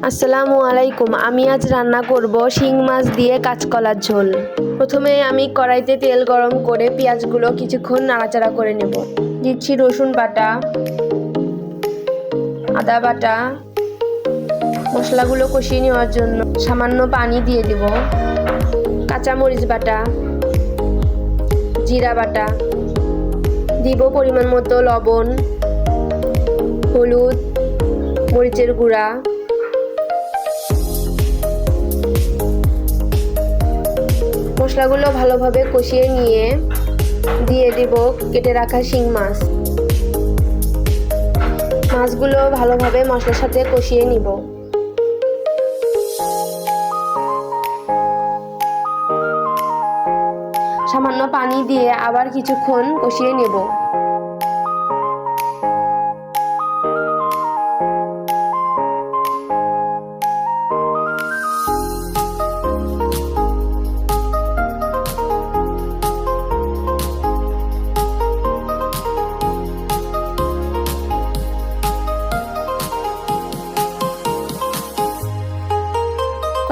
আসসালামু আলাইকুম। আমি আজ রান্না করব শিং মাছ দিয়ে কাঁচকলার ঝোল। প্রথমে আমি কড়াইতে তেল গরম করে পেঁয়াজগুলো কিছুক্ষণ নাড়াচাড়া করে নেব। দিচ্ছি রসুন বাটা, আদা বাটা। মশলাগুলো কষিয়ে নেওয়ার জন্য সামান্য পানি দিয়ে দেব। কাঁচামরিচ বাটা, জিরা বাটা, দিব পরিমাণ মতো লবণ, হলুদ, মরিচের গুঁড়া। মশলাগুলো ভালোভাবে কষিয়ে নিয়ে দিয়ে দেব কেটে রাখা শিং মাছ। মাছগুলো ভালোভাবে মশলার সাথে কষিয়ে নিব। সামান্য পানি দিয়ে আবার কিছুক্ষণ কষিয়ে নেব।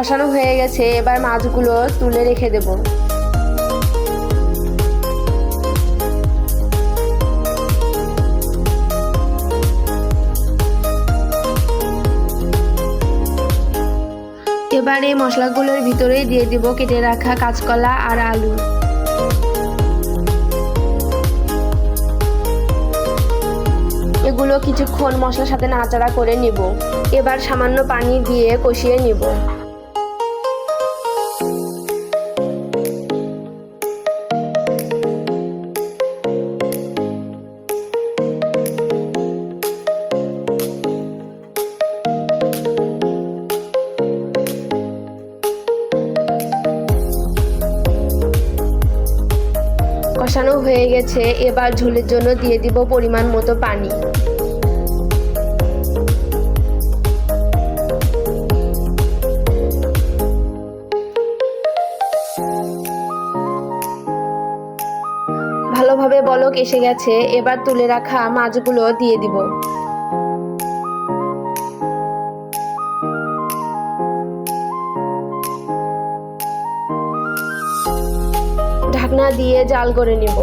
কষানো হয়ে গেছে, এবার মাছগুলো তুলে রেখে দেব। এবার এই মশলাগুলোর ভিতরে দিয়ে দেব কেটে রাখা কাঁচকলা আর আলু। এগুলো কিছুক্ষণ মশলার সাথে নাড়াচাড়া করে নিব। এবার সামান্য পানি দিয়ে কষিয়ে নিব। কষানো হয়ে গেছে, এবার ঝোলের জন্য দিয়ে দিব পরিমাণ মতো পানি। ভালোভাবে বলক এসে গেছে, এবার তুলে রাখা মাছগুলো দিয়ে দিব। ঢাকনা দিয়ে জাল করে নেব।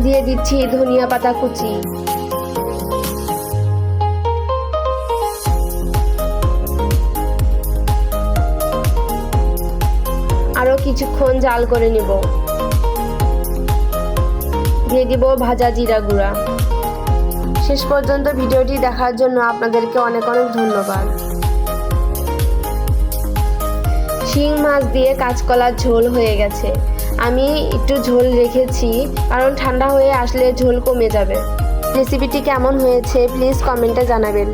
দিয়ে দিচ্ছি ধনিয়া পাতা কুচি। আরো কিছুক্ষণ জাল করে নেব। দিয়ে দিব ভাজা জিরা গুঁড়া। শেষ পর্যন্ত ভিডিওটি দেখার জন্য আপনাদেরকে অনেক অনেক ধন্যবাদ। শিং মাছ দিয়ে কাঁচকলার ঝোল হয়ে গেছে। আমি একটু ঝোল রেখেছি, কারণ ঠান্ডা হয়ে আসলে ঝোল কমে যাবে। রেসিপিটি কেমন হয়েছে প্লিজ কমেন্টে জানাবেন।